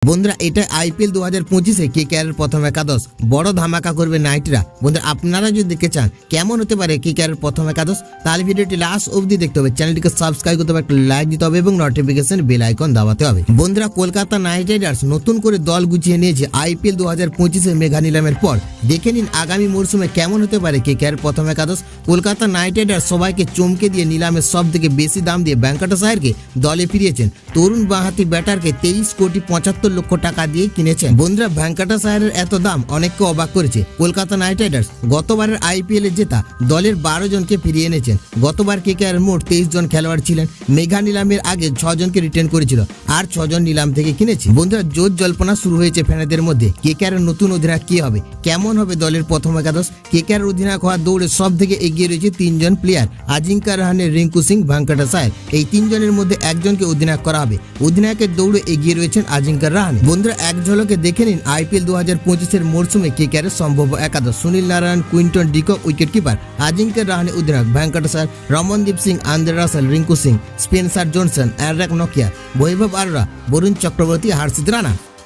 বন্ধুরা এটা আইপিএল 2025-এ কেকেআরের প্রথম একাদশ বড় ধামাকা করবে নাইটরা। বন্ধুরা আপনারা যদি দেখতে চান কেমন হতে পারে কেকেআরের প্রথম একাদশ, তাহলে ভিডিওটি লাস্ট অবধি দেখতে হবে, চ্যানেলটিকে সাবস্ক্রাইব করতে হবে, একটা লাইক দিতে হবে এবং নোটিফিকেশন বেল আইকন দাবাতে হবে। বন্ধুরা কলকাতা নাইট রাইডার্স নতুন করে দল গুছিয়ে নিয়েছে আইপিএল 2025-এর মেগা নিলামের পর। দেখে নিন আগামী মরশুমে কেমন হতে পারে কেকেআরের প্রথম একাদশ। কলকাতা নাইট রাইডার্স সবাইকে চমকে দিয়ে নিলামের সব থেকে বেশি দাম দিয়ে ভেঙ্কটেশ্বরকে দলে ফিরিয়েছেন। তরুণ বাঁহাতি ব্যাটারকে 23,75,00,000 টাকা দিয়ে কিনেছেন। বন্ধুরা ভেঙ্কটেশ্বরের এত দাম অনেককে অবাক করেছে। কলকাতা নাইট রাইডার্স গতবারের আইপিএল এ জেতা দলের 12 জনকে ফিরিয়ে এনেছেন। গতবার কেকেআর মোট 23 জন খেলোয়াড় ছিলেন। মেগা নিলামের আগে 6 জনকে রিটেন করেছিল আর 6 জন নিলাম থেকে কিনেছে। বন্ধুরা জোর জল্পনা শুরু হয়েছে ফ্যানেদের মধ্যে, কেকেআরের নতুন অধিনায়ক কি হবে, কেমন হবে দলের প্রথম একাদশ। কেকেআর অধিনায়ক হওয়ার দৌড়ে সব থেকে এগিয়ে রয়েছে 3 জন প্লেয়ার, আজিঙ্কা রাহানে, রিঙ্কু সিং, ভেঙ্কটেশ্বর। এই 3 জনের মধ্যে একজনকে অধিনায়ক করা হবে। অধিনায়কের দৌড়ে এগিয়ে রয়েছেন আজিঙ্কা রাহানে। বন্ধুরা এক ঝলকে দেখে নিন আইপিএল 2025-এর মরশুমে কেকেআরের সম্ভাব্য একাদশ। Sunil Narayan, Quinton de Kock wicket keeper, Ajinkya Rahane অধিনায়ক, Venkateswara, Ramandeep Singh, Andre Russell, Rinku Singh, Spencer Johnson, অ্যারক Nokia, বৈভব আরোরা, বরুণ চক্রবর্তী, হর্ষিত রানা।